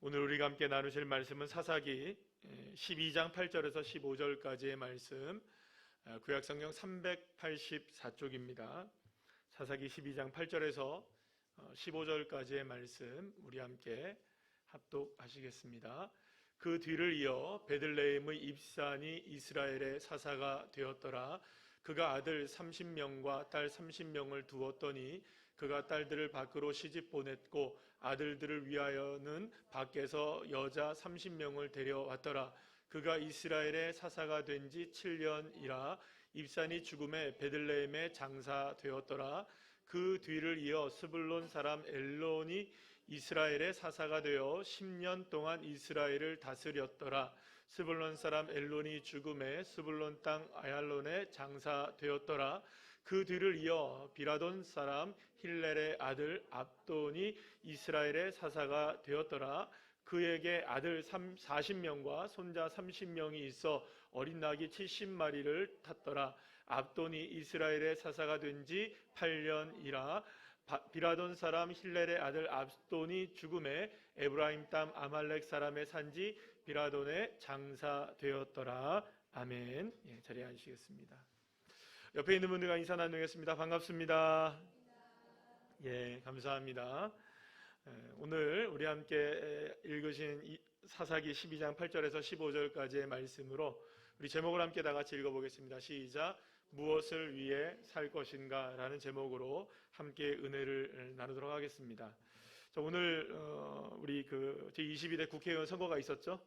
오늘 우리가 함께 나누실 말씀은 사사기 12장 8절에서 15절까지의 말씀, 구약성경 384쪽입니다. 사사기 12장 8절에서 15절까지의 말씀 우리 함께 합독하시겠습니다. 그 뒤를 이어 베들레헴의 입산이 이스라엘의 사사가 되었더라. 그가 아들 30명과 딸 30명을 두었더니 그가 딸들을 밖으로 시집 보냈고 아들들을 위하여는 밖에서 여자 30명을 데려왔더라. 그가 이스라엘의 사사가 된 지 7년이라. 입산이 죽음에 베들레헴에 장사되었더라. 그 뒤를 이어 스불론 사람 엘론이 이스라엘의 사사가 되어 10년 동안 이스라엘을 다스렸더라. 스불론 사람 엘론이 죽음에 스불론 땅 아얄론에 장사되었더라. 그 뒤를 이어 비라돈 사람 힐렐의 아들 압돈이 이스라엘의 사사가 되었더라. 그에게 아들 40명과 손자 30명이 있어 어린 낙이 70마리를 탔더라. 압돈이 이스라엘의 사사가 된 지 8년이라. 비라돈 사람 힐렐의 아들 압돈이 죽음에 에브라임 땅 아말렉 사람의 산지 비라돈에 장사되었더라. 아멘. 자리에 앉으시겠습니다. 옆에 있는 분들과 인사 나누겠습니다. 반갑습니다. 감사합니다. 오늘 우리 함께 읽으신 사사기 12장 8절에서 15절까지의 말씀으로 우리 제목을 함께 다 같이 읽어보겠습니다. 시작. 무엇을 위해 살 것인가 라는 제목으로 함께 은혜를 나누도록 하겠습니다. 자, 오늘 우리 제22대 국회의원 선거가 있었죠.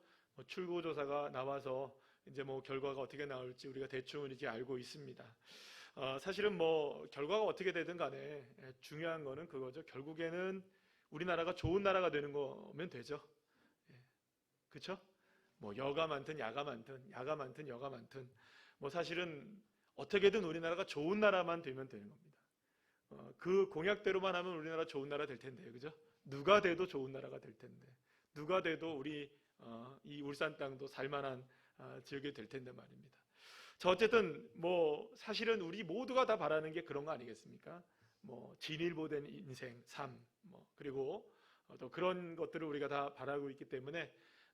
출구조사가 나와서 이제 결과가 어떻게 나올지 우리가 대충은 이제 알고 있습니다. 사실은 결과가 어떻게 되든 간에 중요한 거는 그거죠. 결국에는 우리나라가 좋은 나라가 되는 거면 되죠. 그렇죠? 여가 많든 야가 많든 야가 많든 여가 많든 사실은 어떻게든 우리나라가 좋은 나라만 되면 되는 겁니다. 그 공약대로만 하면 우리나라 좋은 나라 될 텐데요. 그죠? 누가 돼도 좋은 나라가 될 텐데 누가 돼도 우리 이 울산 땅도 살만한 지역이 될 텐데 말입니다. 자, 어쨌든 사실은 우리 모두가 다 바라는 게 그런 거 아니겠습니까? 진일보된 인생, 삶, 그리고 또 그런 것들을 우리가 다 바라고 있기 때문에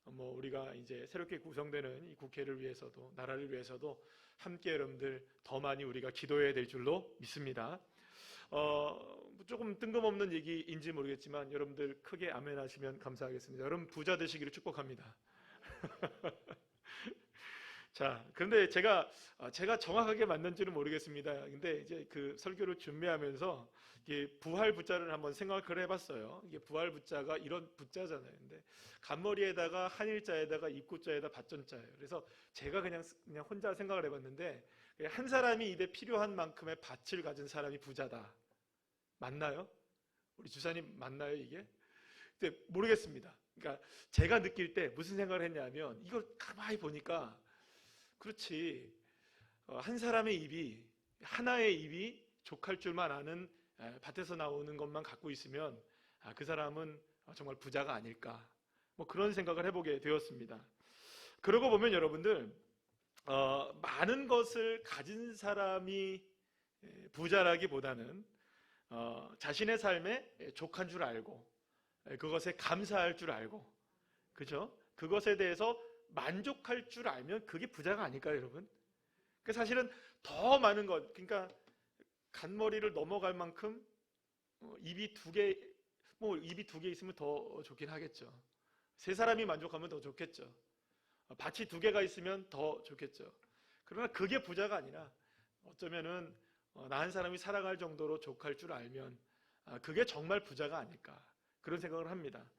우리가 이제 새롭게 구성되는 이 국회를 위해서도 나라를 위해서도 함께 여러분들 더 많이 우리가 기도해야 될 줄로 믿습니다. 조금 뜬금없는 얘기인지 모르겠지만 여러분들 크게 아멘 하시면 감사하겠습니다. 여러분 부자 되시기를 축복합니다. 자, 그런데 제가 정확하게 맞는지는 모르겠습니다. 근데 이제 그 설교를 준비하면서 이게 부활 부자를 한번 생각을 해봤어요. 이게 부활 부자가 이런 부자잖아요. 근데 간머리에다가 한일자에다가 입구자에다 밭전자예요. 그래서 제가 그냥 혼자 생각을 해봤는데 한 사람이 입에 필요한 만큼의 밭을 가진 사람이 부자다. 맞나요? 우리 주사님 맞나요 이게? 근데 모르겠습니다. 그러니까 제가 느낄 때 무슨 생각을 했냐면 이걸 가만히 보니까 그렇지, 한 사람의 입이 하나의 입이 족할 줄만 아는 밭에서 나오는 것만 갖고 있으면 그 사람은 정말 부자가 아닐까 그런 생각을 해보게 되었습니다. 그러고 보면 여러분들 많은 것을 가진 사람이 부자라기보다는 자신의 삶에 족한 줄 알고 그것에 감사할 줄 알고 그죠? 그것에 대해서 만족할 줄 알면 그게 부자가 아닐까요, 여러분? 그러니까 사실은 더 많은 것, 그러니까 간머리를 넘어갈 만큼 입이 두 개 있으면 더 좋긴 하겠죠. 세 사람이 만족하면 더 좋겠죠. 밭이 두 개가 있으면 더 좋겠죠. 그러나 그게 부자가 아니라 어쩌면은 나 한 사람이 살아갈 정도로 족할 줄 알면 그게 정말 부자가 아닐까 그런 생각을 합니다.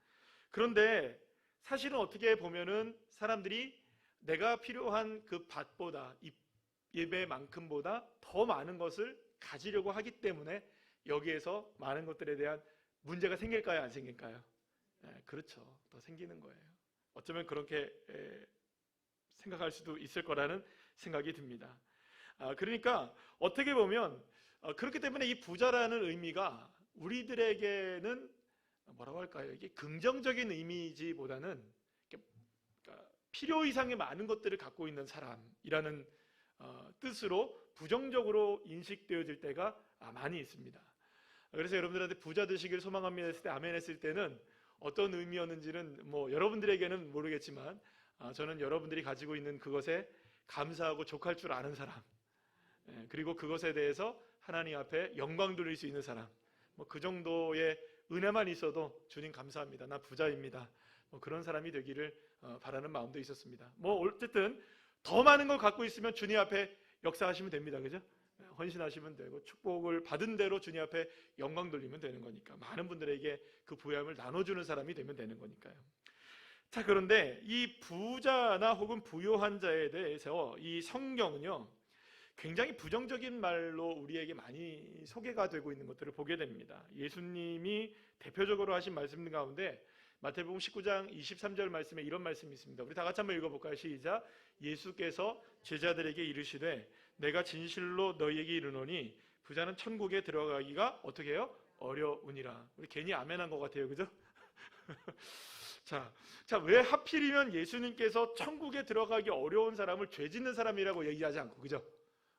그런데 사실은 어떻게 보면은 사람들이 내가 필요한 그 밭보다 예배만큼보다 더 많은 것을 가지려고 하기 때문에 여기에서 많은 것들에 대한 문제가 생길까요? 안 생길까요? 그렇죠. 더 생기는 거예요. 어쩌면 그렇게 생각할 수도 있을 거라는 생각이 듭니다. 그러니까 어떻게 보면 그렇기 때문에 이 부자라는 의미가 우리들에게는 뭐라고 할까요? 이게 긍정적인 이미지보다는 필요 이상의 많은 것들을 갖고 있는 사람이라는 뜻으로 부정적으로 인식되어질 때가 많이 있습니다. 그래서 여러분들한테 부자 되시길 소망합니다 했을 때 아멘 했을 때는 어떤 의미였는지는 뭐 여러분들에게는 모르겠지만 저는 여러분들이 가지고 있는 그것에 감사하고 족할 줄 아는 사람, 그리고 그것에 대해서 하나님 앞에 영광 돌릴 수 있는 사람, 뭐 그 정도의 은혜만 있어도 주님 감사합니다, 나 부자입니다, 뭐 그런 사람이 되기를 바라는 마음도 있었습니다. 뭐 어쨌든 더 많은 걸 갖고 있으면 주님 앞에 역사하시면 됩니다. 그죠? 헌신하시면 되고 축복을 받은 대로 주님 앞에 영광 돌리면 되는 거니까, 많은 분들에게 그 부유함을 나눠주는 사람이 되면 되는 거니까요. 자, 그런데 이 부자나 혹은 부유한 자에 대해서 이 성경은요 굉장히 부정적인 말로 우리에게 많이 소개가 되고 있는 것들을 보게 됩니다. 예수님이 대표적으로 하신 말씀 가운데 마태복음 19장 23절 말씀에 이런 말씀이 있습니다. 우리 다 같이 한번 읽어볼까요? 시작. 예수께서 제자들에게 이르시되 내가 진실로 너희에게 이르노니 부자는 천국에 들어가기가 어떻게 해요? 어려우니라. 우리 괜히 아멘한 것 같아요, 그죠? 자, 왜 하필이면 예수님께서 천국에 들어가기 어려운 사람을 죄 짓는 사람이라고 얘기하지 않고, 그죠?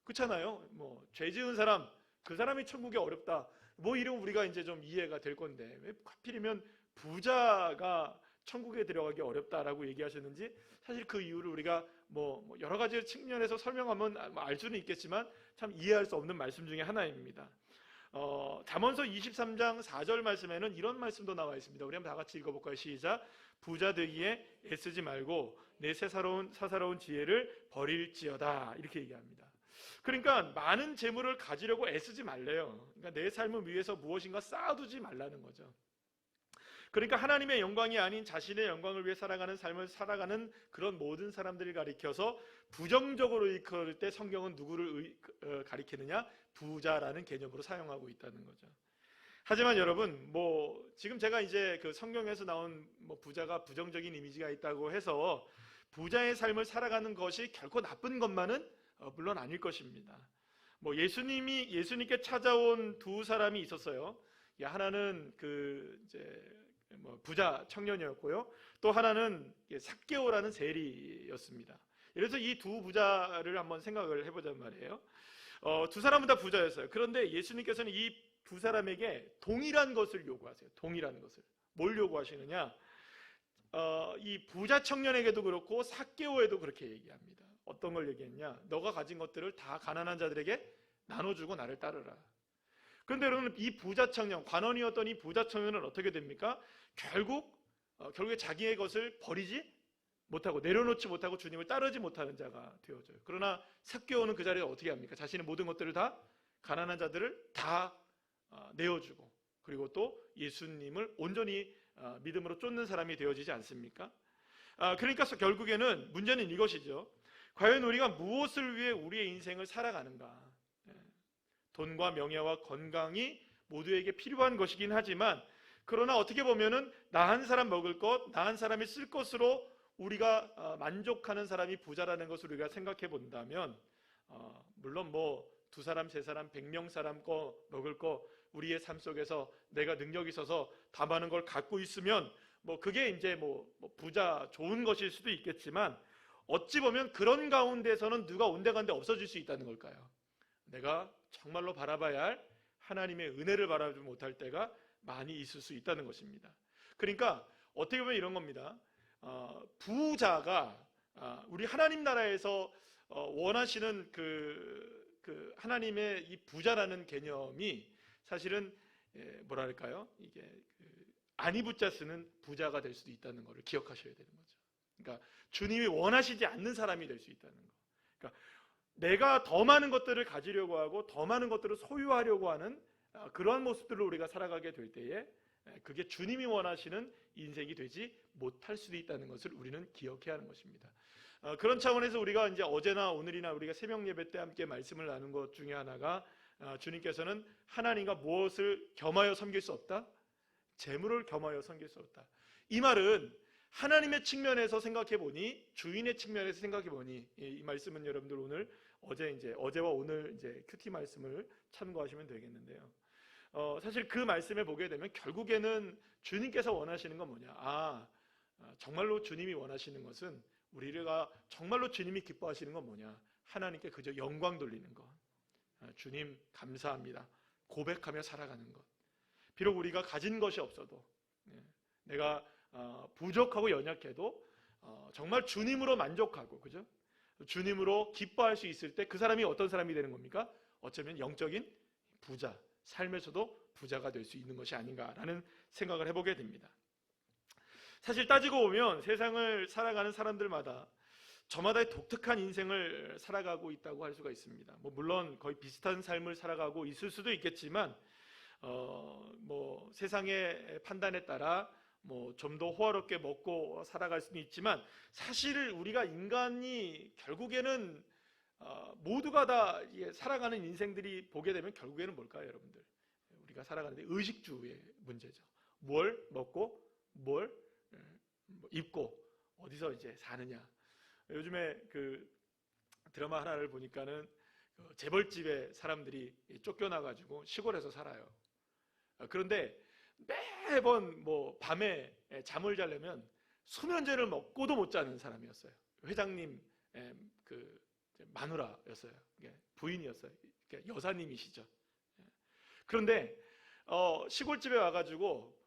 그렇잖아요. 뭐 죄 지은 사람, 그 사람이 천국에 어렵다, 뭐 이러면 우리가 이제 좀 이해가 될 건데 왜 하필이면 부자가 천국에 들어가기 어렵다라고 얘기하셨는지, 사실 그 이유를 우리가 뭐 여러 가지 측면에서 설명하면 알 수는 있겠지만 참 이해할 수 없는 말씀 중에 하나입니다. 잠언서 23장 4절 말씀에는 이런 말씀도 나와 있습니다. 우리 한번 다 같이 읽어볼까요? 시작. 부자 되기에 애쓰지 말고 내 사사로운 지혜를 버릴지어다, 이렇게 얘기합니다. 그러니까 많은 재물을 가지려고 애쓰지 말래요. 그러니까 내 삶을 위해서 무엇인가 쌓아두지 말라는 거죠. 그러니까 하나님의 영광이 아닌 자신의 영광을 위해 살아가는 삶을 살아가는 그런 모든 사람들을 가리켜서 부정적으로 일컬을 때 성경은 누구를 가리키느냐? 부자라는 개념으로 사용하고 있다는 거죠. 하지만 여러분, 뭐 지금 제가 이제 그 성경에서 나온 뭐 부자가 부정적인 이미지가 있다고 해서 부자의 삶을 살아가는 것이 결코 나쁜 것만은 물론 아닐 것입니다. 뭐 예수님께 찾아온 두 사람이 있었어요. 하나는 그 이제 뭐 부자 청년이었고요, 또 하나는 삭개오라는 세리였습니다. 그래서 이 두 부자를 한번 생각을 해보자는 말이에요. 두 사람은 다 부자였어요. 그런데 예수님께서는 이 두 사람에게 동일한 것을 요구하세요. 동일한 것을. 뭘 요구하시느냐? 이 부자 청년에게도 그렇고 삭개오에도 그렇게 얘기합니다. 어떤 걸 얘기했냐? 너가 가진 것들을 다 가난한 자들에게 나눠주고 나를 따르라. 그런데 여러분, 이 부자 청년, 관원이었던 이 부자 청년은 어떻게 됩니까? 결국에 자기의 것을 버리지 못하고 내려놓지 못하고 주님을 따르지 못하는 자가 되어져요. 그러나 삭개오는 그 자리에 어떻게 합니까? 자신의 모든 것들을 다, 가난한 자들을 다 내어주고, 그리고 또 예수님을 온전히 믿음으로 쫓는 사람이 되어지지 않습니까? 그러니까 결국에는 문제는 이것이죠. 과연 우리가 무엇을 위해 우리의 인생을 살아가는가? 돈과 명예와 건강이 모두에게 필요한 것이긴 하지만, 그러나 어떻게 보면은 나 한 사람 먹을 것, 나 한 사람이 쓸 것으로 우리가 만족하는 사람이 부자라는 것을 우리가 생각해 본다면, 물론 뭐 두 사람, 세 사람, 100명 사람 거 먹을 거 우리의 삶 속에서 내가 능력이 있어서 다 많은 걸 갖고 있으면 뭐 그게 이제 뭐 부자 좋은 것일 수도 있겠지만, 어찌 보면 그런 가운데서는 누가 온데간데 없어질 수 있다는 걸까요? 내가 정말로 바라봐야 할 하나님의 은혜를 바라보지 못할 때가 많이 있을 수 있다는 것입니다. 그러니까 어떻게 보면 이런 겁니다. 부자가 우리 하나님 나라에서 원하시는 그 하나님의 이 부자라는 개념이 사실은 뭐랄까요? 이게 아니부자 쓰는 부자가 될 수도 있다는 것을 기억하셔야 되는 거죠. 그러니까 주님이 원하시지 않는 사람이 될 수 있다는 거. 그러니까 내가 더 많은 것들을 가지려고 하고 더 많은 것들을 소유하려고 하는 그러한 모습들로 우리가 살아가게 될 때에 그게 주님이 원하시는 인생이 되지 못할 수도 있다는 것을 우리는 기억해야 하는 것입니다. 그런 차원에서 우리가 이제 어제나 오늘이나 우리가 새벽 예배 때 함께 말씀을 나눈 것 중에 하나가, 주님께서는 하나님과 무엇을 겸하여 섬길 수 없다? 재물을 겸하여 섬길 수 없다. 이 말은 하나님의 측면에서 생각해 보니, 주인의 측면에서 생각해 보니, 이 말씀은 여러분들 오늘 어제와 오늘 이제 큐티 말씀을 참고하시면 되겠는데요. 사실 그 말씀에 보게 되면 결국에는 주님께서 원하시는 건 뭐냐? 정말로 주님이 원하시는 것은, 우리가 정말로 주님이 기뻐하시는 건 뭐냐? 하나님께 그저 영광 돌리는 것. 주님 감사합니다. 고백하며 살아가는 것. 비록 우리가 가진 것이 없어도 내가 부족하고 연약해도 정말 주님으로 만족하고, 그죠? 주님으로 기뻐할 수 있을 때 그 사람이 어떤 사람이 되는 겁니까? 어쩌면 영적인 부자, 삶에서도 부자가 될 수 있는 것이 아닌가라는 생각을 해보게 됩니다. 사실 따지고 보면 세상을 살아가는 사람들마다 저마다의 독특한 인생을 살아가고 있다고 할 수가 있습니다. 물론 거의 비슷한 삶을 살아가고 있을 수도 있겠지만 세상의 판단에 따라 좀 더 호화롭게 먹고 살아갈 수는 있지만, 사실 우리가 인간이 결국에는 모두가 다 살아가는 인생들이 보게 되면 결국에는 뭘까요, 여러분들? 우리가 살아가는데 의식주의 문제죠. 뭘 먹고 뭘 입고 어디서 이제 사느냐. 요즘에 그 드라마 하나를 보니까는 재벌집에 사람들이 쫓겨나가지고 시골에서 살아요. 그런데 매번 밤에 잠을 자려면 수면제를 먹고도 못 자는 사람이었어요. 회장님 그 마누라였어요. 부인이었어요. 여사님이시죠. 그런데 시골집에 와가지고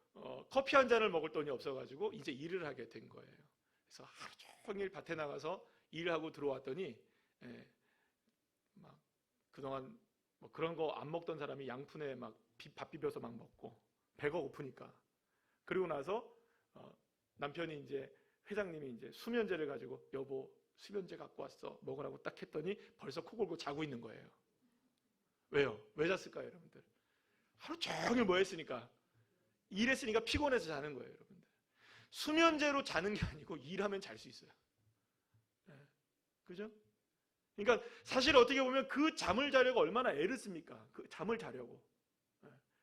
커피 한 잔을 먹을 돈이 없어가지고 이제 일을 하게 된 거예요. 그래서 하루 종일 밭에 나가서 일하고 들어왔더니 막 그동안 그런 거 안 먹던 사람이 양푼에 막 밥 비벼서 막 먹고 배가 고프니까. 그리고 나서 남편이 이제 회장님이 이제 수면제를 가지고 여보 수면제 갖고 왔어 먹으라고 딱 했더니 벌써 코 골고 자고 있는 거예요. 왜요? 왜 잤을까요, 여러분들? 하루 종일 뭐 했으니까? 일했으니까 피곤해서 자는 거예요, 여러분들. 수면제로 자는 게 아니고 일하면 잘 수 있어요. 그죠? 그러니까 사실 어떻게 보면 그 잠을 자려고 얼마나 애를 씁니까? 그 잠을 자려고.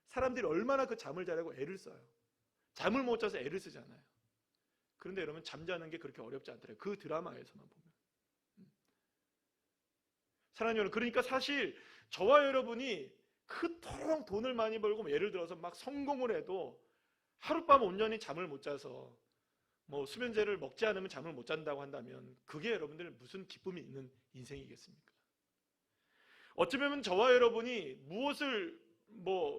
사람들이 얼마나 그 잠을 자려고 애를 써요. 잠을 못 자서 애를 쓰잖아요. 그런데 여러분 잠자는 게 그렇게 어렵지 않더라고요. 그 드라마에서만 보면. 사랑하는 여러분, 그러니까 사실 저와 여러분이 그토록 돈을 많이 벌고 예를 들어서 막 성공을 해도 하룻밤 온전히 잠을 못 자서 수면제를 먹지 않으면 잠을 못 잔다고 한다면 그게 여러분들 무슨 기쁨이 있는 인생이겠습니까? 어쩌면 저와 여러분이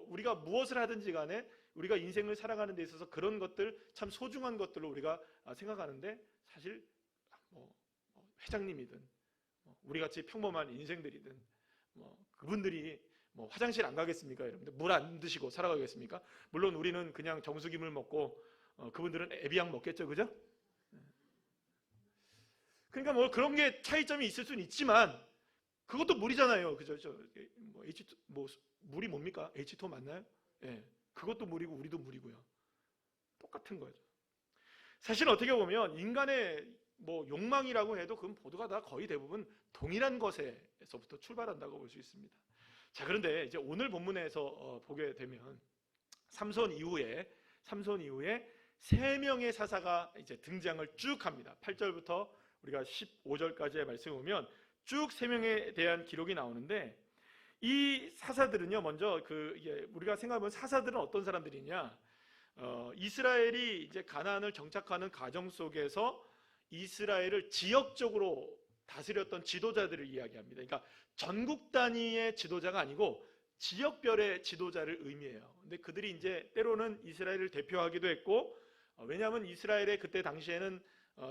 우리가 무엇을 하든지 간에 우리가 인생을 살아가는 데 있어서 그런 것들 참 소중한 것들로 우리가 생각하는데, 사실 회장님이든 우리같이 평범한 인생들이든 그분들이 화장실 안 가겠습니까, 여러분들? 물 안 드시고 살아가겠습니까? 물론 우리는 그냥 정수기물 먹고 그분들은 에비앙 먹겠죠, 그죠? 그러니까 그런 게 차이점이 있을 수는 있지만 그것도 물이잖아요, 그죠? 물이 뭡니까? H2O 맞나요? 예, 그것도 물이고 우리도 물이고요. 똑같은 거죠. 사실 어떻게 보면 인간의 욕망이라고 해도 그건 모두가 다 거의 대부분 동일한 것에서부터 출발한다고 볼 수 있습니다. 자, 그런데 이제 오늘 본문에서 보게 되면 삼손 이후에 세 명의 사사가 이제 등장을 쭉 합니다. 8절부터 우리가 15절까지의 말씀을 보면 쭉 세 명에 대한 기록이 나오는데, 이 사사들은요, 먼저 우리가 생각해보면 사사들은 어떤 사람들이냐? 이스라엘이 이제 가나안을 정착하는 과정 속에서 이스라엘을 지역적으로 다스렸던 지도자들을 이야기합니다. 그러니까 전국 단위의 지도자가 아니고 지역별의 지도자를 의미해요. 근데 그들이 이제 때로는 이스라엘을 대표하기도 했고, 왜냐하면 이스라엘의 그때 당시에는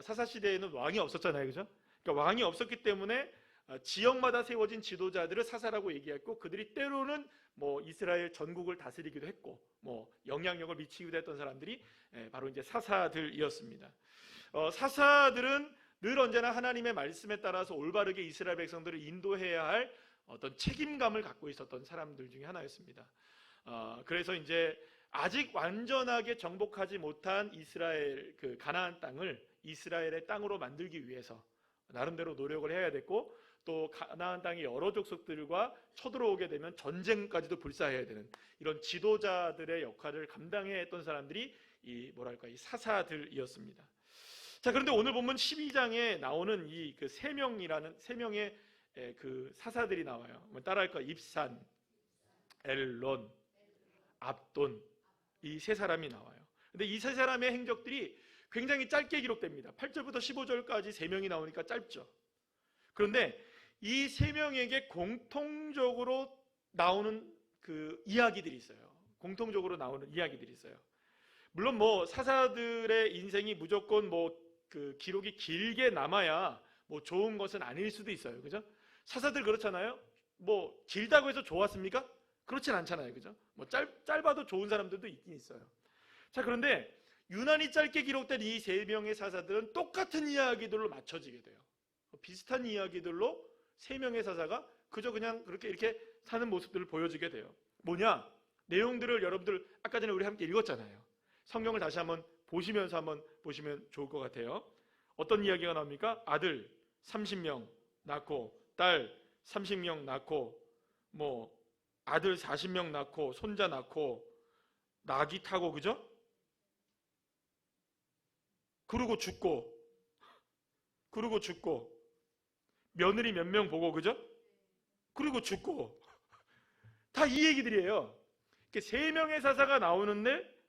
사사 시대에는 왕이 없었잖아요, 그죠? 그러니까 왕이 없었기 때문에 지역마다 세워진 지도자들을 사사라고 얘기했고, 그들이 때로는 이스라엘 전국을 다스리기도 했고 영향력을 미치기도 했던 사람들이 바로 이제 사사들이었습니다. 사사들은 늘 언제나 하나님의 말씀에 따라서 올바르게 이스라엘 백성들을 인도해야 할 어떤 책임감을 갖고 있었던 사람들 중에 하나였습니다. 그래서 이제 아직 완전하게 정복하지 못한 이스라엘 가나안 땅을 이스라엘의 땅으로 만들기 위해서 나름대로 노력을 해야 됐고, 또 가나안 땅의 여러 족속들과 쳐들어오게 되면 전쟁까지도 불사해야 되는 이런 지도자들의 역할을 감당해야 했던 사람들이 이 사사들이었습니다. 자, 그런데 오늘 본문 12장에 나오는 이 세 명의 그 사사들이 나와요. 따라할 거예요. 입산, 엘론, 압돈, 이 세 사람이 나와요. 근데 이 세 사람의 행적들이 굉장히 짧게 기록됩니다. 8절부터 15절까지 세 명이 나오니까 짧죠. 그런데 이 세 명에게 공통적으로 나오는 이야기들이 있어요. 물론 뭐 사사들의 인생이 무조건 뭐 그 기록이 길게 남아야 뭐 좋은 것은 아닐 수도 있어요. 그죠? 사사들 그렇잖아요. 뭐 길다고 해서 좋았습니까? 그렇진 않잖아요. 그죠? 뭐 짧아도 좋은 사람들도 있긴 있어요. 자, 그런데 유난히 짧게 기록된 이 세 명의 사사들은 똑같은 이야기들로 맞춰지게 돼요. 비슷한 이야기들로 세 명의 사사가 그저 그냥 그렇게 이렇게 사는 모습들을 보여주게 돼요. 뭐냐? 내용들을 여러분들 아까 전에 우리 함께 읽었잖아요. 성경을 다시 한번 보시면서 한번 보시면 좋을 것 같아요. 어떤 이야기가 나옵니까? 아들 30명 낳고, 딸 30명 낳고, 뭐 아들 40명 낳고, 손자 낳고, 나귀 타고, 그죠? 그러고 죽고, 며느리 몇 명 보고, 그죠? 그리고 죽고. 다 이 얘기들이에요. 세 명의 사사가 나오는데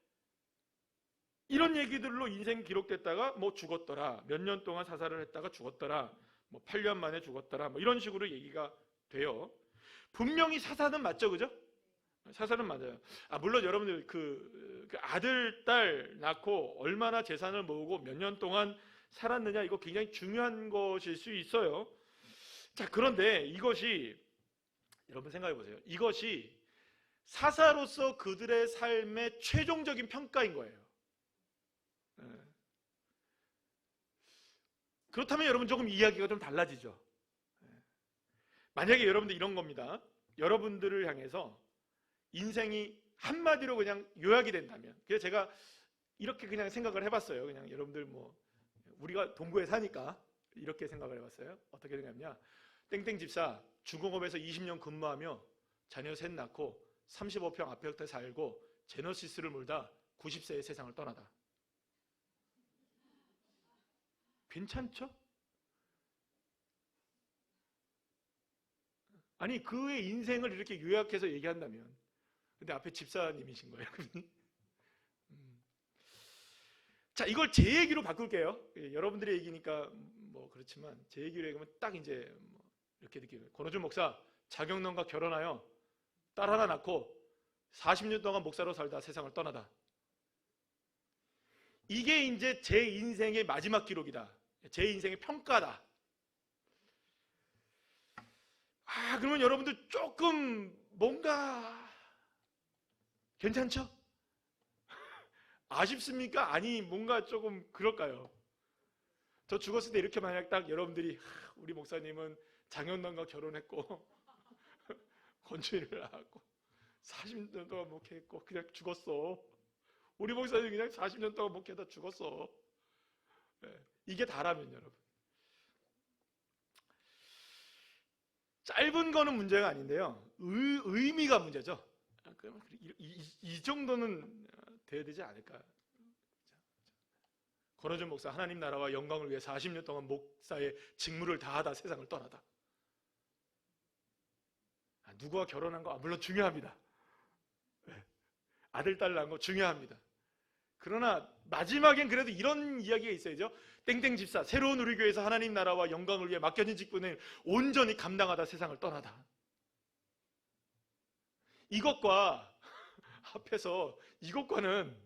이런 얘기들로 인생 기록됐다가 뭐 죽었더라, 몇 년 동안 사사를 했다가 죽었더라, 뭐 8년 만에 죽었더라, 뭐 이런 식으로 얘기가 돼요. 분명히 사사는 맞죠, 그죠? 사사는 맞아요. 물론 여러분들 그 아들, 딸 낳고 얼마나 재산을 모으고 몇 년 동안 살았느냐, 이거 굉장히 중요한 것일 수 있어요. 자, 그런데 이것이 여러분 생각해 보세요. 이것이 사사로서 그들의 삶의 최종적인 평가인 거예요. 그렇다면 여러분 조금 이야기가 좀 달라지죠. 만약에 여러분들 이런 겁니다. 여러분들을 향해서 인생이 한마디로 그냥 요약이 된다면, 그래서 제가 이렇게 그냥 생각을 해봤어요. 그냥 여러분들 뭐 우리가 동구에 사니까 이렇게 생각을 해봤어요. 어떻게 되냐면요, 땡땡 집사 중공업에서 20년 근무하며 자녀 셋 낳고 35평 아파트에 살고 제너시스를 물다 90세에 세상을 떠나다. 괜찮죠? 아니, 그의 인생을 이렇게 요약해서 얘기한다면, 근데 앞에 집사님이신 거예요. 자, 이걸 제 얘기로 바꿀게요. 여러분들의 얘기니까 뭐 그렇지만 제 얘기로 얘기하면 딱 이제 뭐 이렇게 느끼는 거예요. 권호준 목사 자경론과 결혼하여 딸 하나 낳고 40년 동안 목사로 살다 세상을 떠나다. 이게 이제 제 인생의 마지막 기록이다. 제 인생의 평가다. 그러면 여러분들 조금 뭔가 괜찮죠? 아쉽습니까? 아니, 뭔가 조금 그럴까요? 저 죽었을 때 이렇게 만약 딱 여러분들이 우리 목사님은 장현남과 결혼했고 건축일을 나왔고 40년 동안 목회했고 그냥 죽었어. 우리 목사님 그냥 40년 동안 목회하다 죽었어. 이게 다라면 여러분, 짧은 거는 문제가 아닌데요, 의미가 문제죠. 그러면 이 정도는 돼야 되지 않을까. 권호준 목사 하나님 나라와 영광을 위해 40년 동안 목사의 직무를 다하다 세상을 떠나다. 누구와 결혼한 거 물론 중요합니다. 아들 딸 낳은 거 중요합니다. 그러나 마지막엔 그래도 이런 이야기가 있어야죠. 땡땡 집사 새로운 우리 교회에서 하나님 나라와 영광을 위해 맡겨진 직분을 온전히 감당하다 세상을 떠나다. 이것과 앞에서 이것과는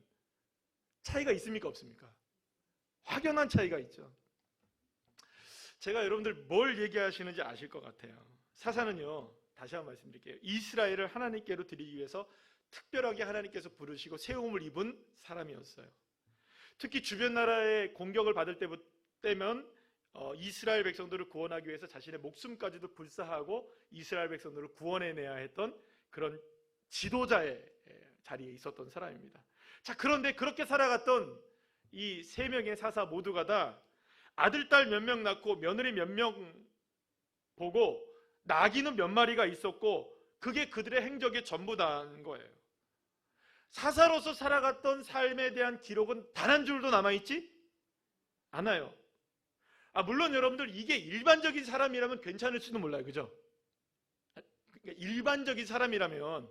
차이가 있습니까, 없습니까? 확연한 차이가 있죠. 제가 여러분들 뭘 얘기하시는지 아실 것 같아요. 사사는요, 다시 한번 말씀드릴게요. 이스라엘을 하나님께로 드리기 위해서 특별하게 하나님께서 부르시고 세움을 입은 사람이었어요. 특히 주변 나라의 공격을 받을 때면 이스라엘 백성들을 구원하기 위해서 자신의 목숨까지도 불사하고 이스라엘 백성들을 구원해내야 했던 그런 지도자의 자리에 있었던 사람입니다. 자, 그런데 그렇게 살아갔던 이 세 명의 사사 모두가 다 아들, 딸 몇 명 낳고 며느리 몇 명 보고 나귀는 몇 마리가 있었고 그게 그들의 행적의 전부다는 거예요. 사사로서 살아갔던 삶에 대한 기록은 단 한 줄도 남아있지 않아요. 물론 여러분들 이게 일반적인 사람이라면 괜찮을지도 몰라요. 그죠? 그러니까 일반적인 사람이라면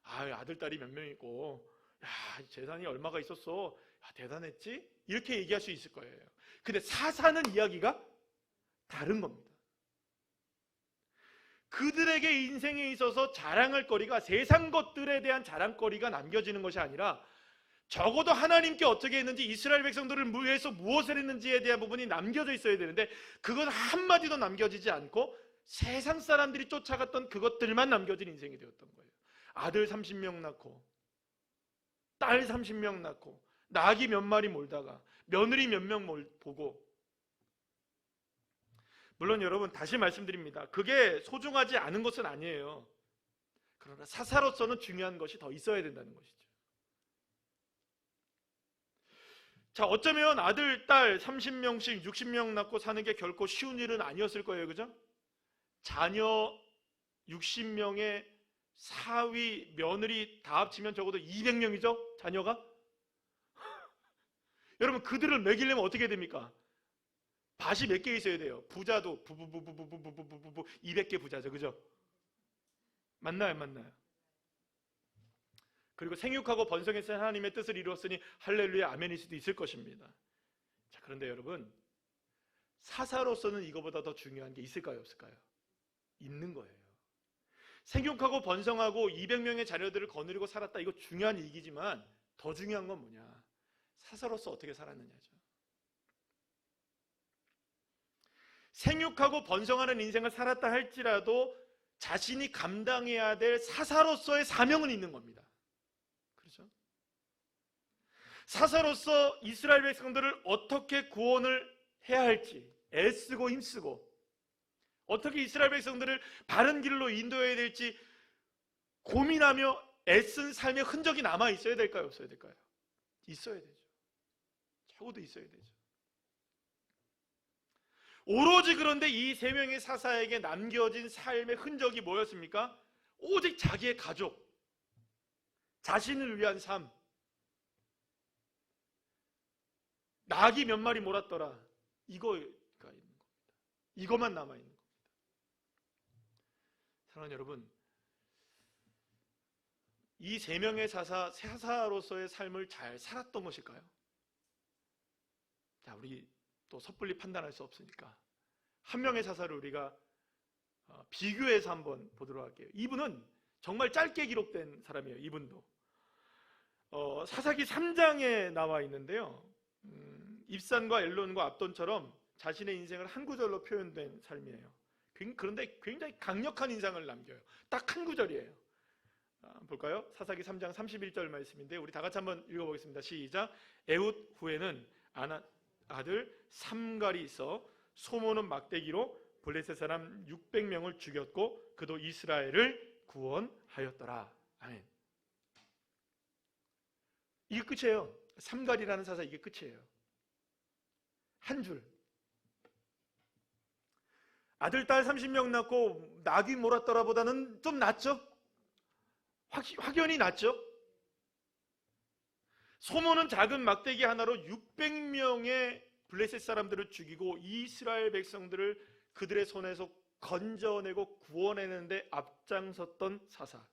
아들, 딸이 몇 명 있고 재산이 얼마가 있었어, 대단했지? 이렇게 얘기할 수 있을 거예요. 근데 사사는 이야기가 다른 겁니다. 그들에게 인생에 있어서 자랑할 거리가 세상 것들에 대한 자랑거리가 남겨지는 것이 아니라 적어도 하나님께 어떻게 했는지, 이스라엘 백성들을 위해서 무엇을 했는지에 대한 부분이 남겨져 있어야 되는데 그건 한마디도 남겨지지 않고 세상 사람들이 쫓아갔던 그것들만 남겨진 인생이 되었던 거예요. 아들 30명 낳고 딸 30명 낳고 나귀 몇 마리 몰다가 며느리 몇 명 보고. 물론 여러분, 다시 말씀드립니다. 그게 소중하지 않은 것은 아니에요. 그러나 사사로서는 중요한 것이 더 있어야 된다는 것이죠. 자, 어쩌면 아들, 딸 30명씩 60명 낳고 사는 게 결코 쉬운 일은 아니었을 거예요. 그죠? 자녀 60명의 사위, 며느리 다 합치면 적어도 200명이죠? 자녀가? 여러분, 그들을 먹이려면 어떻게 됩니까? 밭이 몇 개 있어야 돼요? 부자도 부부부부부부부부부 200개 부자죠. 그죠? 맞나요? 안 맞나요? 그리고 생육하고 번성해서 하나님의 뜻을 이루었으니 할렐루야 아멘일 수도 있을 것입니다. 자, 그런데 여러분, 사사로서는 이거보다 더 중요한 게 있을까요? 없을까요? 있는 거예요. 생육하고 번성하고 200명의 자녀들을 거느리고 살았다, 이거 중요한 얘기지만 더 중요한 건 뭐냐? 사사로서 어떻게 살았느냐죠. 생육하고 번성하는 인생을 살았다 할지라도 자신이 감당해야 될 사사로서의 사명은 있는 겁니다. 그렇죠? 사사로서 이스라엘 백성들을 어떻게 구원을 해야 할지 애쓰고 힘쓰고, 어떻게 이스라엘 백성들을 바른 길로 인도해야 될지 고민하며 애쓴 삶의 흔적이 남아 있어야 될까요? 없어야 될까요? 있어야 되죠. 적어도 있어야 되죠. 오로지 그런데 이 세 명의 사사에게 남겨진 삶의 흔적이 뭐였습니까? 오직 자기의 가족, 자신을 위한 삶. 나귀 몇 마리 몰았더라, 이거가 있는 겁니다. 이것만 남아있는 겁니다. 사랑하는 여러분, 이 세 명의 사사로서의 삶을 잘 살았던 것일까요? 자, 우리 또 섣불리 판단할 수 없으니까 한 명의 사사를 우리가 비교해서 한번 보도록 할게요. 이분은 정말 짧게 기록된 사람이에요. 이분도 사사기 3장에 나와 있는데요, 입산과 엘론과 압돈처럼 자신의 인생을 한 구절로 표현된 삶이에요. 그런데 굉장히 강력한 인상을 남겨요. 딱 한 구절이에요. 볼까요? 사사기 3장 31절 말씀인데 우리 다 같이 한번 읽어보겠습니다. 시작. 에훗 후에는 아들 삼갈이 있어 소모는 막대기로 블레셋 사람 600명을 죽였고 그도 이스라엘을 구원하였더라. 아멘. 이게 끝이에요. 삼갈이라는 사사, 이게 끝이에요. 한 줄. 아들, 딸 30명 낳고 나귀 몰았더라 보다는 좀 낫죠? 확연히 낫죠? 소모는 작은 막대기 하나로 600명의 블레셋 사람들을 죽이고 이스라엘 백성들을 그들의 손에서 건져내고 구원해내는데 앞장섰던 사사.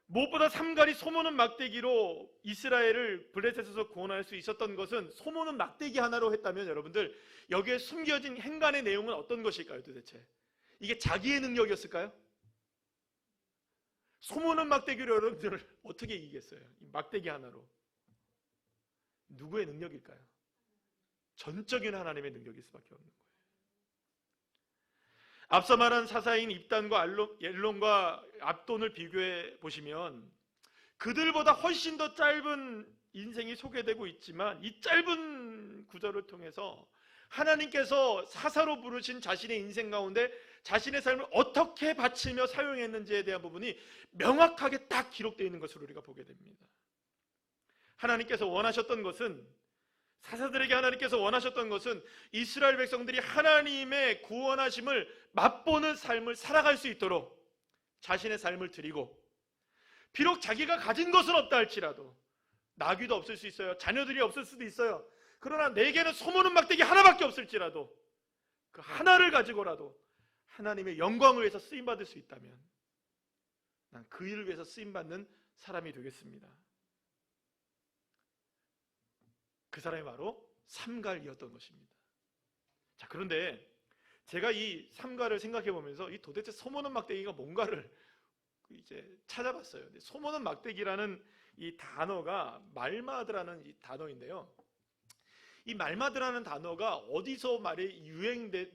무엇보다 삼갈이 소모는 막대기로 이스라엘을 블레셋에서 구원할 수 있었던 것은, 소모는 막대기 하나로 했다면 여러분들 여기에 숨겨진 행간의 내용은 어떤 것일까요? 도대체 이게 자기의 능력이었을까요? 소모는 막대기로 여러분들을 어떻게 이기겠어요? 이 막대기 하나로. 누구의 능력일까요? 전적인 하나님의 능력일 수밖에 없는 거예요. 앞서 말한 사사인 입단과 엘론과 압돈을 비교해 보시면 그들보다 훨씬 더 짧은 인생이 소개되고 있지만, 이 짧은 구절을 통해서 하나님께서 사사로 부르신 자신의 인생 가운데 자신의 삶을 어떻게 바치며 사용했는지에 대한 부분이 명확하게 딱 기록되어 있는 것을 우리가 보게 됩니다. 하나님께서 원하셨던 것은, 사사들에게 하나님께서 원하셨던 것은 이스라엘 백성들이 하나님의 구원하심을 맛보는 삶을 살아갈 수 있도록 자신의 삶을 드리고, 비록 자기가 가진 것은 없다 할지라도, 나귀도 없을 수 있어요, 자녀들이 없을 수도 있어요, 그러나 내게는 소모는 막대기 하나밖에 없을지라도 그 하나를 가지고라도 하나님의 영광을 위해서 쓰임받을 수 있다면 난 그 일을 위해서 쓰임받는 사람이 되겠습니다. 그 사람이 바로 삼갈이었던 것입니다. 자, 그런데 제가 이 삼갈을 생각해 보면서 이 도대체 소모는 막대기가 뭔가를 이제 찾아봤어요. 소모는 막대기라는 이 단어가 말마드라는 이 단어인데요. 이 말마드라는 단어가 어디서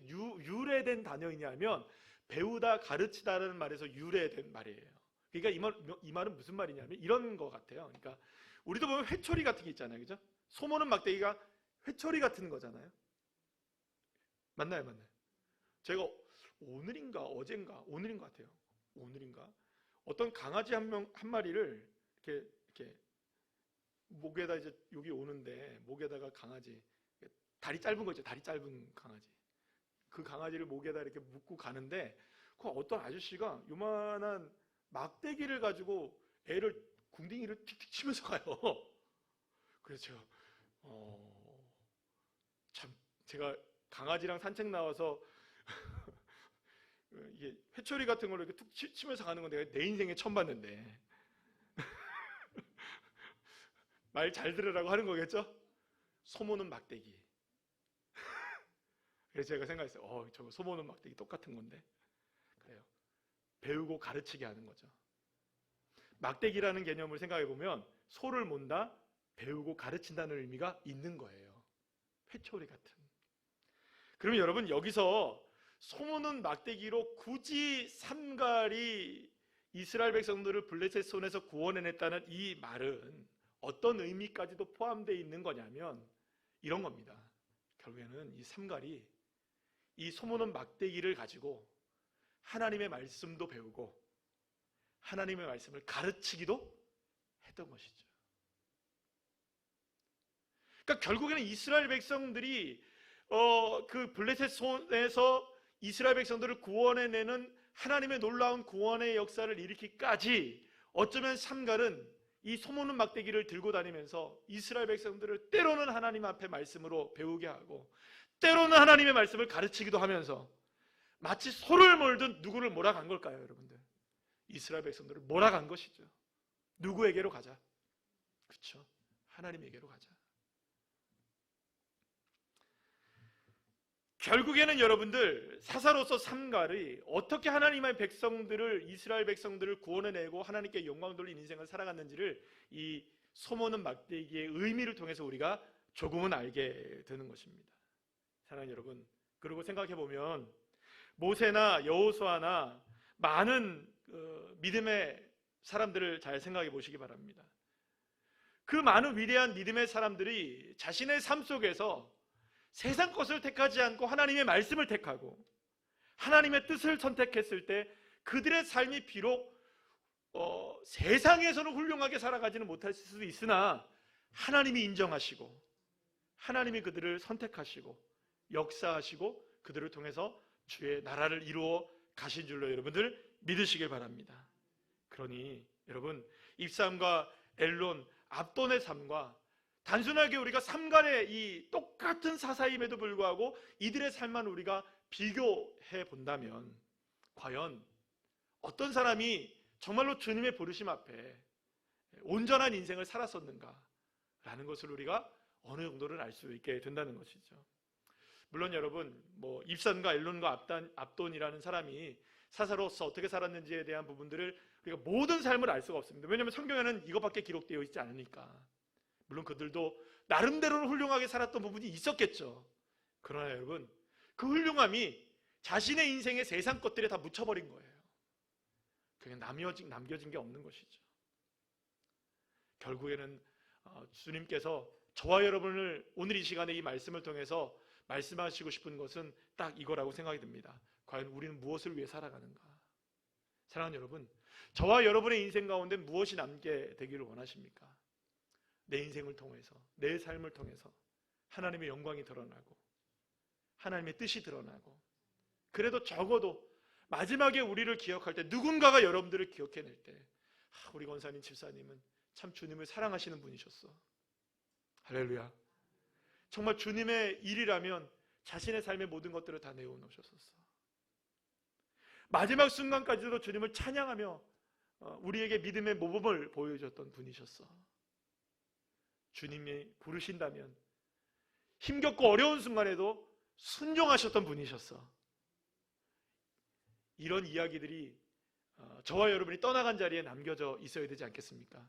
유래된 단어이냐면 배우다, 가르치다라는 말에서 유래된 말이에요. 그러니까 이 말은 무슨 말이냐면 이런 거 같아요. 그러니까 우리도 보면 회초리 같은 게 있잖아요, 그죠? 소모는 막대기가 회초리 같은 거잖아요. 맞나요? 제가 오늘인가 어젠가 오늘인 것 같아요. 오늘인가 어떤 강아지 한 마리를 이렇게 목에다 이제 여기 오는데 목에다가 강아지 다리 짧은 거 있죠. 다리 짧은 강아지. 그 강아지를 목에다 이렇게 묶고 가는데 그 어떤 아저씨가 요만한 막대기를 가지고 애를 궁둥이를 틱틱 치면서 가요. 그래서 참 제가 강아지랑 산책 나와서 이게 회초리 같은 걸로 이렇게 툭 치면서 가는 건 내가 내 인생에 처음 봤는데 말 잘 들으라고 하는 거겠죠? 소모는 막대기. 그래서 제가 생각했어요. 저거 소모는 막대기 똑같은 건데. 그래요. 배우고 가르치게 하는 거죠. 막대기라는 개념을 생각해 보면 소를 몬다, 배우고 가르친다는 의미가 있는 거예요. 회초리 같은. 그러면 여러분 여기서 소모는 막대기로 굳이 삼갈이 이스라엘 백성들을 블레셋 손에서 구원해냈다는 이 말은 어떤 의미까지도 포함되어 있는 거냐면 이런 겁니다. 결국에는 이 삼갈이 이 소모는 막대기를 가지고 하나님의 말씀도 배우고 하나님의 말씀을 가르치기도 했던 것이죠. 그러니까 결국에는 이스라엘 백성들이 그 블레셋 손에서 이스라엘 백성들을 구원해내는 하나님의 놀라운 구원의 역사를 일으키기까지 어쩌면 삼갈은 이 소모는 막대기를 들고 다니면서 이스라엘 백성들을 때로는 하나님 앞에 말씀으로 배우게 하고 때로는 하나님의 말씀을 가르치기도 하면서 마치 소를 몰든 누구를 몰아간 걸까요, 여러분들? 이스라엘 백성들을 몰아간 것이죠. 누구에게로 가자? 그렇죠. 하나님에게로 가자. 결국에는 여러분들 사사로서 삼갈이 어떻게 하나님의 백성들을 이스라엘 백성들을 구원해내고 하나님께 영광 돌린 인생을 살아갔는지를 이 소모는 막대기의 의미를 통해서 우리가 조금은 알게 되는 것입니다. 사랑하는 여러분, 그리고 생각해 보면 모세나 여호수아나 많은 믿음의 사람들을 잘 생각해 보시기 바랍니다. 그 많은 위대한 믿음의 사람들이 자신의 삶 속에서 세상 것을 택하지 않고 하나님의 말씀을 택하고 하나님의 뜻을 선택했을 때 그들의 삶이 비록 세상에서는 훌륭하게 살아가지는 못할 수도 있으나 하나님이 인정하시고 하나님이 그들을 선택하시고 역사하시고 그들을 통해서 주의 나라를 이루어 가신 줄로 여러분들 믿으시길 바랍니다. 그러니 여러분 입삼과 엘론, 압돈의 삶과 단순하게 우리가 삼갈의 이 똑같은 사사임에도 불구하고 이들의 삶만 우리가 비교해 본다면 과연 어떤 사람이 정말로 주님의 부르심 앞에 온전한 인생을 살았었는가 라는 것을 우리가 어느 정도는 알 수 있게 된다는 것이죠. 물론 여러분 입산과 엘론과 압돈이라는 사람이 사사로서 어떻게 살았는지에 대한 부분들을 우리가 모든 삶을 알 수가 없습니다. 왜냐하면 성경에는 이것밖에 기록되어 있지 않으니까. 물론 그들도 나름대로는 훌륭하게 살았던 부분이 있었겠죠. 그러나 여러분 그 훌륭함이 자신의 인생의 세상 것들에 다 묻혀버린 거예요. 그게 남겨진 게 없는 것이죠. 결국에는 주님께서 저와 여러분을 오늘 이 시간에 이 말씀을 통해서 말씀하시고 싶은 것은 딱 이거라고 생각이 듭니다. 과연 우리는 무엇을 위해 살아가는가? 사랑하는 여러분, 저와 여러분의 인생 가운데 무엇이 남게 되기를 원하십니까? 내 인생을 통해서, 내 삶을 통해서 하나님의 영광이 드러나고 하나님의 뜻이 드러나고 그래도 적어도 마지막에 우리를 기억할 때 누군가가 여러분들을 기억해낼 때 우리 권사님, 집사님은 참 주님을 사랑하시는 분이셨어. 할렐루야. 정말 주님의 일이라면 자신의 삶의 모든 것들을 다 내어놓으셨었어. 마지막 순간까지도 주님을 찬양하며 우리에게 믿음의 모범을 보여줬던 분이셨어. 주님이 부르신다면 힘겹고 어려운 순간에도 순종하셨던 분이셨어. 이런 이야기들이 저와 여러분이 떠나간 자리에 남겨져 있어야 되지 않겠습니까?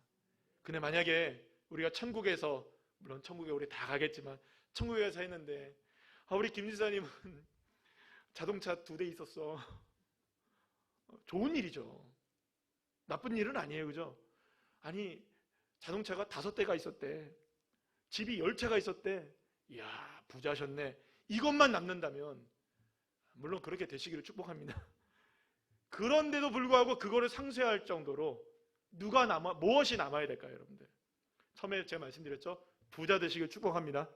근데 만약에 우리가 천국에서, 물론 천국에 우리 다 가겠지만 천국에 가서 했는데, 우리 김 지사님은 자동차 2대 있었어. 좋은 일이죠. 나쁜 일은 아니에요, 그죠? 아니, 자동차가 5대가 있었대. 집이 10채가 있었대. 이야, 부자셨네. 이것만 남는다면 물론 그렇게 되시기를 축복합니다. 그런데도 불구하고 그거를 상쇄할 정도로 무엇이 남아야 될까요, 여러분들? 처음에 제가 말씀드렸죠? 부자 되시길 축복합니다.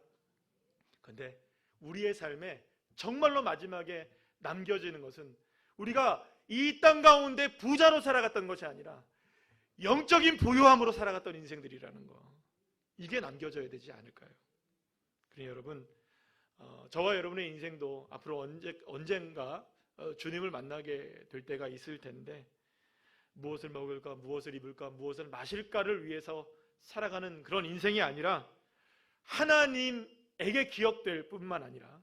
근데 우리의 삶에 정말로 마지막에 남겨지는 것은 우리가 이 땅 가운데 부자로 살아갔던 것이 아니라 영적인 부유함으로 살아갔던 인생들이라는 거, 이게 남겨져야 되지 않을까요? 그러니 여러분, 저와 여러분의 인생도 앞으로 언젠가 주님을 만나게 될 때가 있을 텐데, 무엇을 먹을까, 무엇을 입을까, 무엇을 마실까를 위해서 살아가는 그런 인생이 아니라 하나님에게 기억될 뿐만 아니라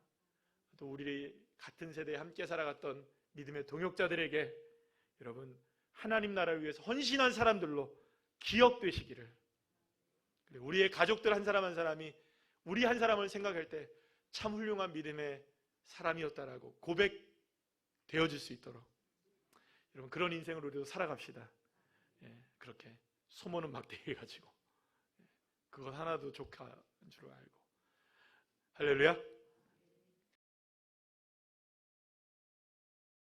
또 우리 같은 세대에 함께 살아갔던 믿음의 동역자들에게 여러분, 하나님 나라를 위해서 헌신한 사람들로 기억되시기를, 우리의 가족들 한 사람 한 사람이 우리 한 사람을 생각할 때 참 훌륭한 믿음의 사람이었다라고 고백되어질 수 있도록 여러분, 그런 인생으로 우리도 살아갑시다. 그렇게 소문은 막대기 가지고 그것 하나도 족한 줄 알고. 할렐루야.